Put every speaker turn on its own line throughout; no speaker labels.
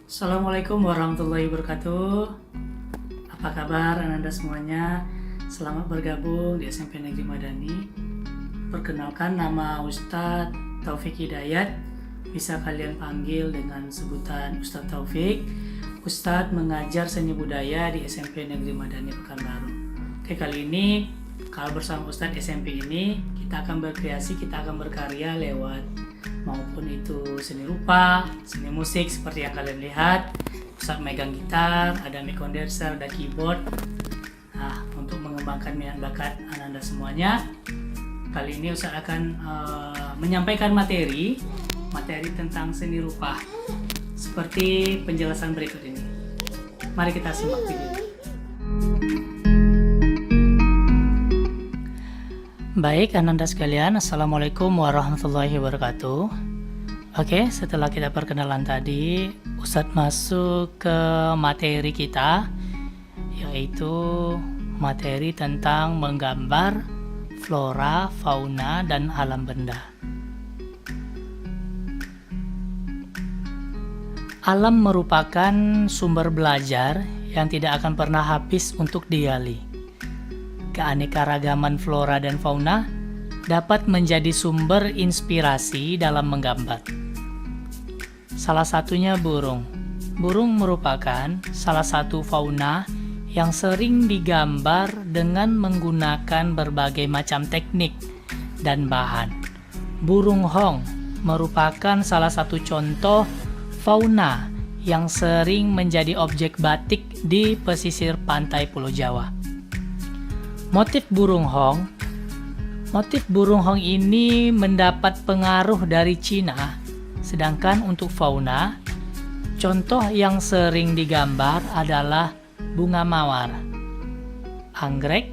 Assalamualaikum warahmatullahi wabarakatuh. Apa kabar Anda semuanya? Selamat bergabung di SMP Negeri Madani. Perkenalkan, nama Ustadz Taufik Hidayat. Bisa kalian panggil dengan sebutan Ustadz Taufik. Ustadz mengajar seni budaya di SMP Negeri Madani Pekanbaru. Oke, kali ini kalau bersama Ustadz SMP ini kita akan berkreasi, kita akan berkarya lewat maupun itu seni rupa, seni musik seperti yang kalian lihat. Ustadz megang gitar, ada mic condenser, ada keyboard. Nah, untuk mengembangkan minat bakat Anda semuanya, kali ini Ustadz akan menyampaikan materi tentang seni rupa seperti penjelasan berikut ini. Mari kita simak video. Baik, Ananda sekalian, Assalamualaikum warahmatullahi wabarakatuh. Oke, setelah kita perkenalan tadi, Ustadz masuk ke materi kita, yaitu materi tentang menggambar flora, fauna, dan alam benda. Alam merupakan sumber belajar yang tidak akan pernah habis untuk digali. Keanekaragaman flora dan fauna dapat menjadi sumber inspirasi dalam menggambar. Salah satunya burung. Burung merupakan salah satu fauna yang sering digambar dengan menggunakan berbagai macam teknik dan bahan. Burung hong merupakan salah satu contoh fauna yang sering menjadi objek batik di pesisir pantai Pulau Jawa. Motif burung hong ini mendapat pengaruh dari Cina, sedangkan untuk fauna, contoh yang sering digambar adalah bunga mawar, anggrek,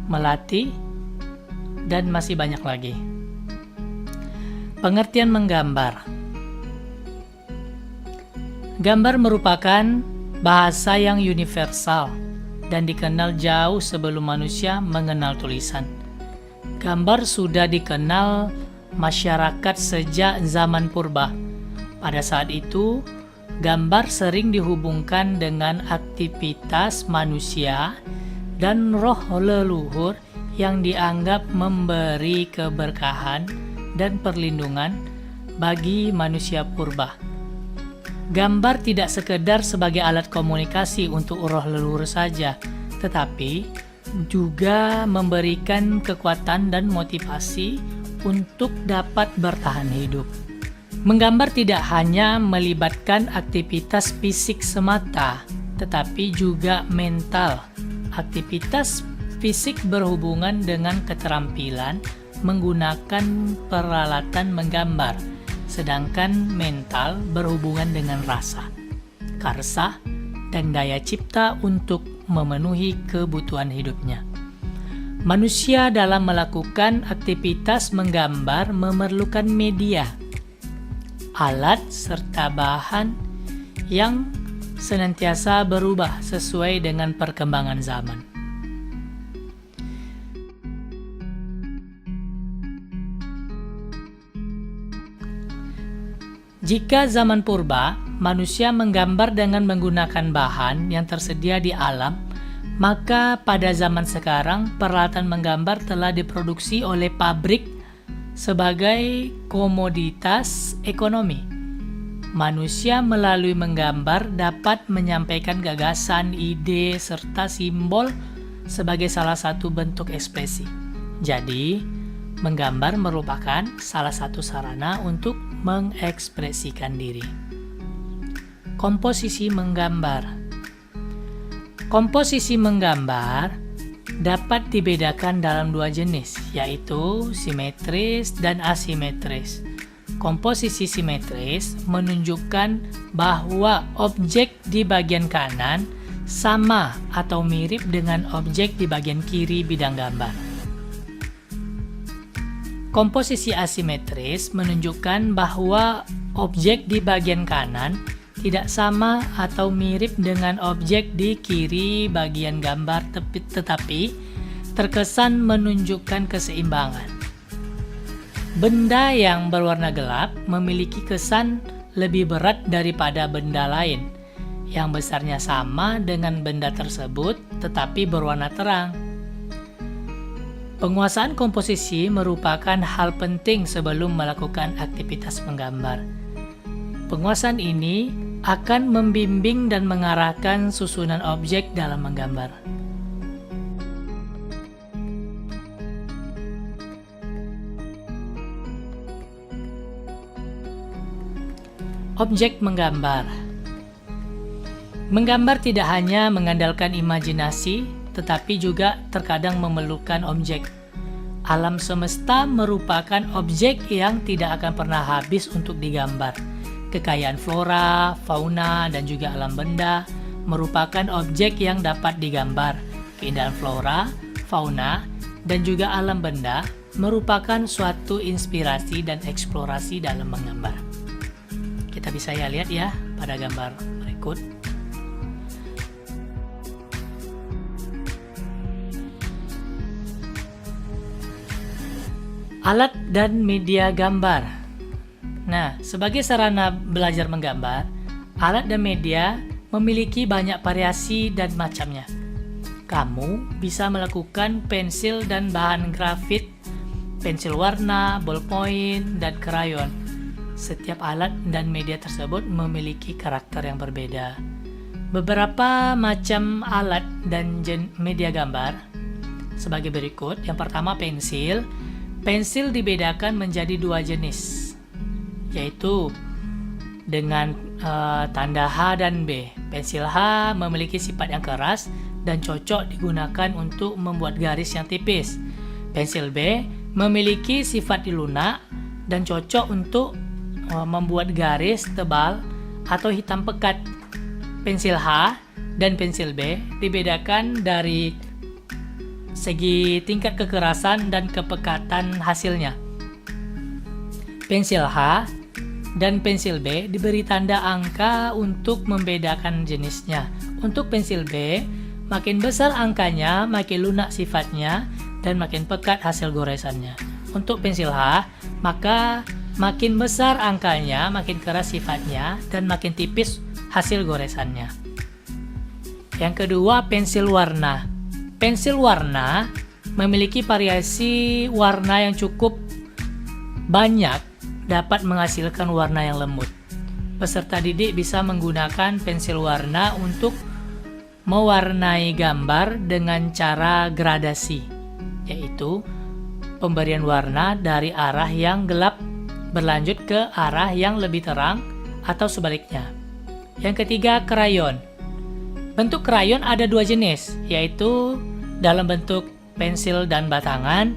melati, dan masih banyak lagi. Pengertian menggambar. Gambar merupakan bahasa yang universal dan dikenal jauh sebelum manusia mengenal tulisan. Gambar sudah dikenal masyarakat sejak zaman purba. Pada saat itu, gambar sering dihubungkan dengan aktivitas manusia dan roh leluhur yang dianggap memberi keberkahan dan perlindungan bagi manusia purba. Gambar tidak sekedar sebagai alat komunikasi untuk roh leluhur saja, tetapi juga memberikan kekuatan dan motivasi untuk dapat bertahan hidup. Menggambar tidak hanya melibatkan aktivitas fisik semata, tetapi juga mental. Aktivitas fisik berhubungan dengan keterampilan menggunakan peralatan menggambar, sedangkan mental berhubungan dengan rasa, karsa, dan daya cipta untuk memenuhi kebutuhan hidupnya. Manusia dalam melakukan aktivitas menggambar memerlukan media, alat, serta bahan yang senantiasa berubah sesuai dengan perkembangan zaman. Jika zaman purba, manusia menggambar dengan menggunakan bahan yang tersedia di alam, maka pada zaman sekarang peralatan menggambar telah diproduksi oleh pabrik sebagai komoditas ekonomi. Manusia melalui menggambar dapat menyampaikan gagasan, ide, serta simbol sebagai salah satu bentuk ekspresi. Jadi, menggambar merupakan salah satu sarana untuk mengekspresikan diri. Komposisi menggambar. Komposisi menggambar dapat dibedakan dalam dua jenis, yaitu simetris dan asimetris. Komposisi simetris menunjukkan bahwa objek di bagian kanan sama atau mirip dengan objek di bagian kiri bidang gambar. Komposisi asimetris menunjukkan bahwa objek di bagian kanan tidak sama atau mirip dengan objek di kiri bagian gambar, tetapi terkesan menunjukkan keseimbangan. Benda yang berwarna gelap memiliki kesan lebih berat daripada benda lain, yang besarnya sama dengan benda tersebut tetapi berwarna terang. Penguasaan komposisi merupakan hal penting sebelum melakukan aktivitas menggambar. Penguasaan ini akan membimbing dan mengarahkan susunan objek dalam menggambar. Objek menggambar. Menggambar tidak hanya mengandalkan imajinasi, tetapi juga terkadang memerlukan objek. Alam semesta merupakan objek yang tidak akan pernah habis untuk digambar. Kekayaan flora, fauna, dan juga alam benda merupakan objek yang dapat digambar. Keindahan flora, fauna, dan juga alam benda merupakan suatu inspirasi dan eksplorasi dalam menggambar. Kita bisa lihat ya pada gambar berikut. Alat dan media gambar. Nah, sebagai sarana belajar menggambar, alat dan media memiliki banyak variasi dan macamnya. Kamu bisa melakukan pensil dan bahan grafit, pensil warna, ballpoint, dan krayon. Setiap alat dan media tersebut memiliki karakter yang berbeda. Beberapa macam alat dan media gambar sebagai berikut. Yang pertama, pensil. Pensil dibedakan menjadi dua jenis, yaitu dengan tanda H dan B. Pensil H memiliki sifat yang keras dan cocok digunakan untuk membuat garis yang tipis. Pensil B memiliki sifat lunak dan cocok untuk membuat garis tebal atau hitam pekat. Pensil H dan pensil B dibedakan dari segi tingkat kekerasan dan kepekatan hasilnya. Pensil H dan pensil B diberi tanda angka untuk membedakan jenisnya. Untuk pensil B, makin besar angkanya, makin lunak sifatnya, dan makin pekat hasil goresannya. Untuk pensil H, maka makin besar angkanya, makin keras sifatnya, dan makin tipis hasil goresannya. Yang kedua, pensil warna. Pensil warna memiliki variasi warna yang cukup banyak, dapat menghasilkan warna yang lembut. Peserta didik bisa menggunakan pensil warna untuk mewarnai gambar dengan cara gradasi, yaitu pemberian warna dari arah yang gelap berlanjut ke arah yang lebih terang atau sebaliknya. Yang ketiga, krayon. Bentuk krayon ada dua jenis, yaitu dalam bentuk pensil dan batangan.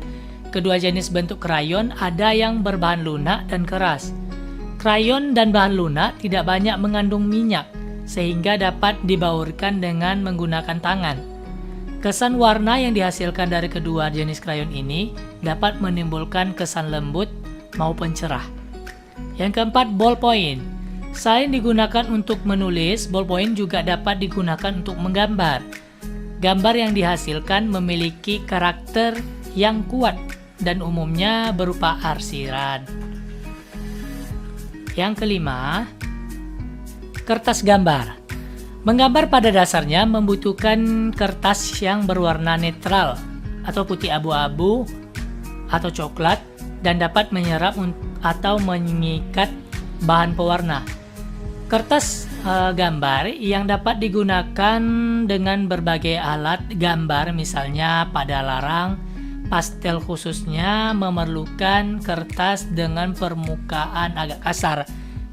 Kedua jenis bentuk krayon ada yang berbahan lunak dan keras. Krayon dan bahan lunak tidak banyak mengandung minyak, sehingga dapat dibaurkan dengan menggunakan tangan. Kesan warna yang dihasilkan dari kedua jenis krayon ini dapat menimbulkan kesan lembut maupun cerah. Yang keempat, ballpoint. Selain digunakan untuk menulis, ballpoint juga dapat digunakan untuk menggambar. Gambar yang dihasilkan memiliki karakter yang kuat dan umumnya berupa arsiran. Yang kelima, kertas gambar. Menggambar pada dasarnya membutuhkan kertas yang berwarna netral atau putih abu-abu atau coklat dan dapat menyerap atau mengikat bahan pewarna. Kertas gambar yang dapat digunakan dengan berbagai alat gambar, misalnya pada larang, pastel khususnya memerlukan kertas dengan permukaan agak kasar,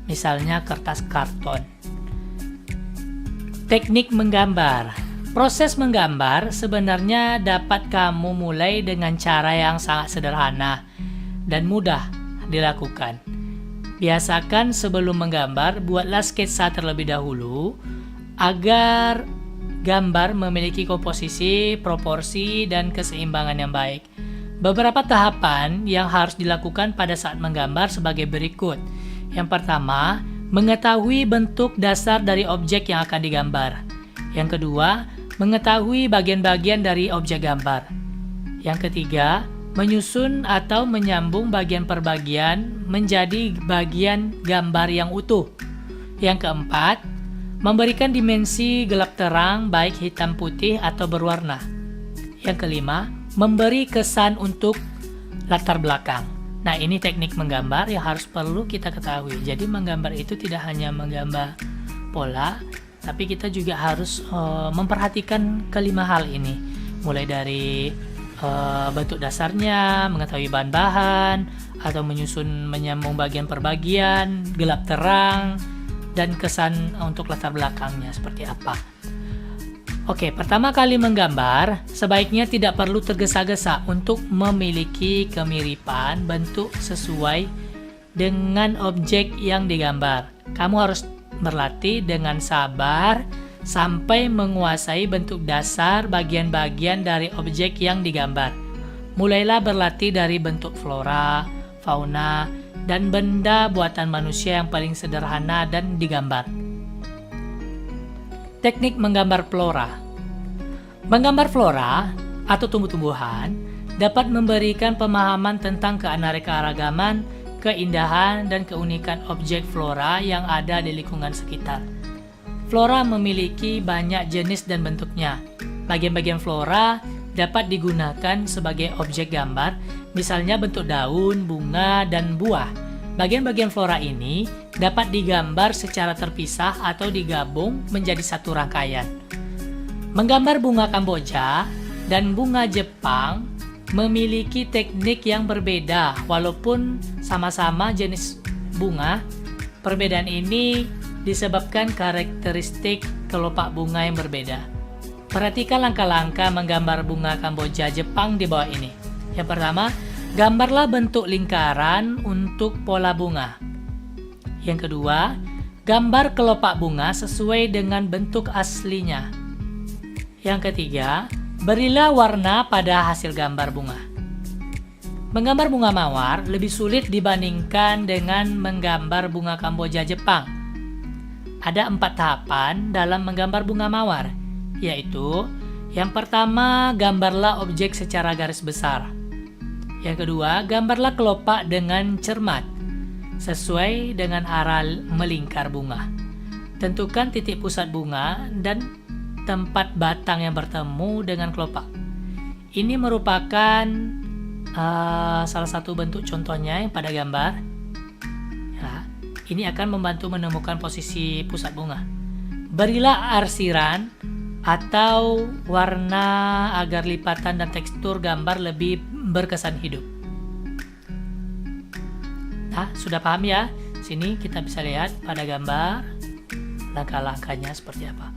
misalnya kertas karton. Teknik menggambar. Proses menggambar sebenarnya dapat kamu mulai dengan cara yang sangat sederhana dan mudah dilakukan. Biasakan sebelum menggambar, buatlah sketsa terlebih dahulu agar gambar memiliki komposisi, proporsi, dan keseimbangan yang baik. Beberapa tahapan yang harus dilakukan pada saat menggambar sebagai berikut. Yang pertama, mengetahui bentuk dasar dari objek yang akan digambar. Yang kedua, mengetahui bagian-bagian dari objek gambar. Yang ketiga,
menyusun atau menyambung bagian per bagian menjadi bagian gambar yang utuh. Yang keempat, memberikan dimensi gelap terang baik hitam putih atau berwarna. Yang kelima, memberi kesan untuk latar belakang. Nah, ini teknik menggambar yang harus perlu kita ketahui. Jadi menggambar itu tidak hanya menggambar pola, tapi kita juga harus memperhatikan kelima hal ini. Mulai dari bentuk dasarnya, mengetahui bahan-bahan, atau menyusun menyambung bagian per bagian, gelap terang, dan kesan untuk latar belakangnya seperti apa. Oke, pertama kali menggambar, sebaiknya tidak perlu tergesa-gesa untuk memiliki kemiripan bentuk sesuai dengan objek yang digambar. Kamu harus berlatih dengan sabar sampai menguasai bentuk dasar bagian-bagian dari objek yang digambar. Mulailah berlatih dari bentuk flora, fauna, dan benda buatan manusia yang paling sederhana dan digambar. Teknik menggambar flora. Menggambar flora atau tumbuh-tumbuhan dapat memberikan pemahaman tentang keanekaragaman, keindahan, dan keunikan objek flora yang ada di lingkungan sekitar. Flora memiliki banyak jenis dan bentuknya. Bagian-bagian flora dapat digunakan sebagai objek gambar, misalnya bentuk daun, bunga, dan buah. Bagian-bagian flora ini dapat digambar secara terpisah atau digabung menjadi satu rangkaian. Menggambar bunga Kamboja dan bunga Jepang memiliki teknik yang berbeda walaupun sama-sama jenis bunga. Perbedaan ini disebabkan karakteristik kelopak bunga yang berbeda. Perhatikan langkah-langkah menggambar bunga Kamboja Jepang di bawah ini. Yang pertama, gambarlah bentuk lingkaran untuk pola bunga. Yang kedua, gambar kelopak bunga sesuai dengan bentuk aslinya. Yang ketiga, berilah warna pada hasil gambar bunga. Menggambar bunga mawar lebih sulit dibandingkan dengan menggambar bunga Kamboja Jepang. Ada 4 tahapan dalam menggambar bunga mawar, yaitu yang pertama, gambarlah objek secara garis besar. Yang kedua, gambarlah kelopak dengan cermat, sesuai dengan arah melingkar bunga. Tentukan titik pusat bunga dan tempat batang yang bertemu dengan kelopak. Ini merupakan salah satu bentuk contohnya yang pada gambar. Ini akan membantu menemukan posisi pusat bunga. Berilah arsiran atau warna agar lipatan dan tekstur gambar lebih berkesan hidup. Nah, sudah paham ya? Sini kita bisa lihat pada gambar langkah-langkahnya seperti apa.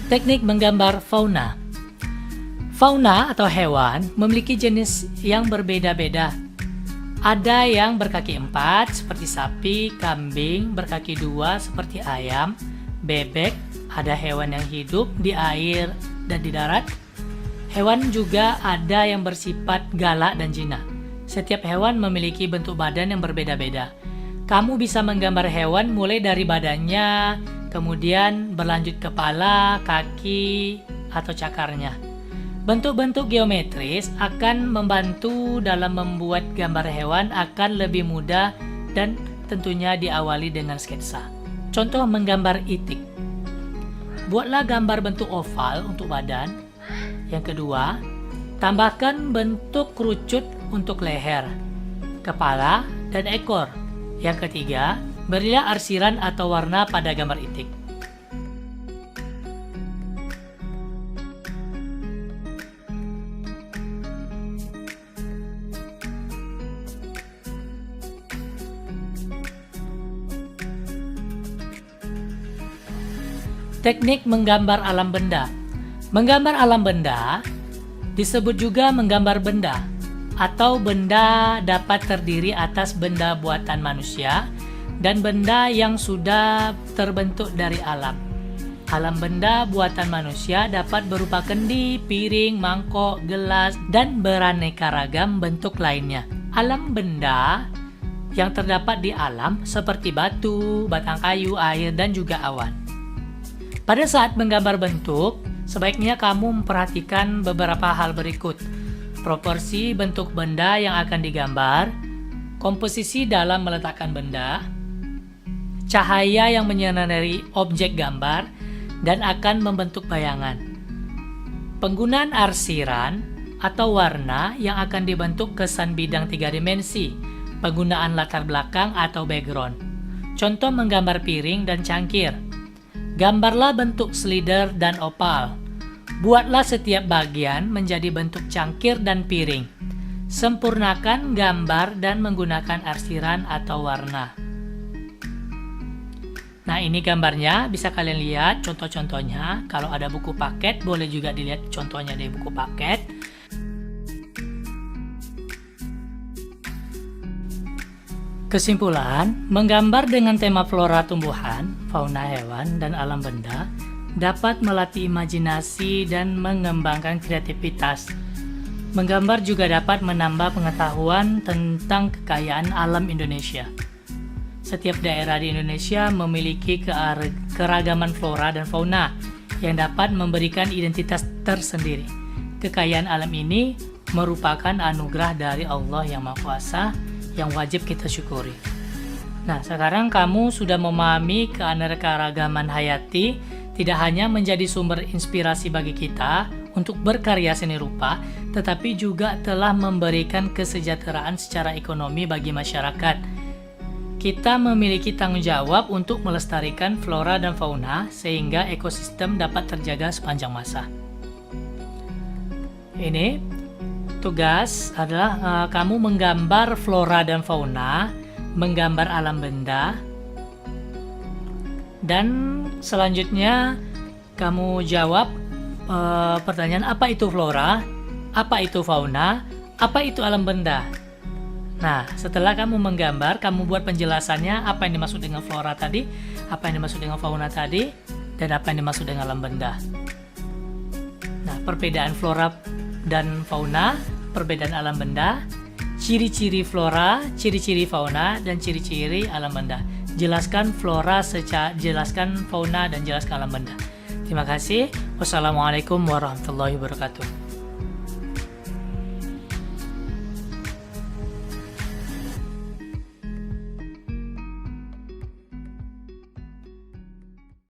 Teknik menggambar fauna. Fauna atau hewan memiliki jenis yang berbeda-beda. Ada yang berkaki 4 seperti sapi, kambing, berkaki 2 seperti ayam, bebek, ada hewan yang hidup di air dan di darat. Hewan juga ada yang bersifat galak dan jinak. Setiap hewan memiliki bentuk badan yang berbeda-beda. Kamu bisa menggambar hewan mulai dari badannya, kemudian berlanjut kepala, kaki, atau cakarnya. Bentuk-bentuk geometris akan membantu dalam membuat gambar hewan akan lebih mudah dan tentunya diawali dengan sketsa. Contoh menggambar itik. Buatlah gambar bentuk oval untuk badan. Yang kedua, tambahkan bentuk kerucut untuk leher, kepala, dan ekor. Yang ketiga, berilah arsiran atau warna pada gambar itik. Teknik menggambar alam benda. Menggambar alam benda disebut juga menggambar benda, atau benda dapat terdiri atas benda buatan manusia dan benda yang sudah terbentuk dari alam. Alam benda buatan manusia dapat berupa kendi, piring, mangkok, gelas, dan beraneka ragam bentuk lainnya. alam benda yang terdapat di alam seperti batu, batang kayu, air, dan juga awan. Pada saat menggambar bentuk, sebaiknya kamu memperhatikan beberapa hal berikut. Proporsi bentuk benda yang akan digambar, komposisi dalam meletakkan benda, cahaya yang menyinari objek gambar, dan akan membentuk bayangan. Penggunaan arsiran atau warna yang akan dibentuk kesan bidang 3 dimensi, penggunaan latar belakang atau background. Contoh menggambar piring dan cangkir. Gambarlah bentuk slider dan opal. Buatlah setiap bagian menjadi bentuk cangkir dan piring. Sempurnakan gambar dan menggunakan arsiran atau warna. Nah, ini gambarnya, bisa kalian lihat contoh-contohnya. Kalau ada buku paket, boleh juga dilihat contohnya di buku paket. Kesimpulan, menggambar dengan tema flora tumbuhan, fauna hewan, dan alam benda dapat melatih imajinasi dan mengembangkan kreativitas. Menggambar juga dapat menambah pengetahuan tentang kekayaan alam Indonesia. Setiap daerah di Indonesia memiliki keragaman flora dan fauna yang dapat memberikan identitas tersendiri. Kekayaan alam ini merupakan anugerah dari Allah yang Maha Kuasa yang wajib kita syukuri. Nah, sekarang kamu sudah memahami keanekaragaman hayati tidak hanya menjadi sumber inspirasi bagi kita untuk berkarya seni rupa, tetapi juga telah memberikan kesejahteraan secara ekonomi bagi masyarakat. Kita memiliki tanggung jawab untuk melestarikan flora dan fauna sehingga ekosistem dapat terjaga sepanjang masa. Ini tugas adalah kamu menggambar flora dan fauna, menggambar alam benda, dan selanjutnya kamu jawab pertanyaan apa itu flora, apa itu fauna, apa itu alam benda. Nah, setelah kamu menggambar, kamu buat penjelasannya apa yang dimaksud dengan flora tadi, apa yang dimaksud dengan fauna tadi, dan apa yang dimaksud dengan alam benda. Nah, perbedaan flora dan fauna, perbedaan alam benda, ciri-ciri flora, ciri-ciri fauna, dan ciri-ciri alam benda. Jelaskan flora, jelaskan fauna, dan jelaskan alam benda. Terima kasih. Wassalamualaikum warahmatullahi wabarakatuh.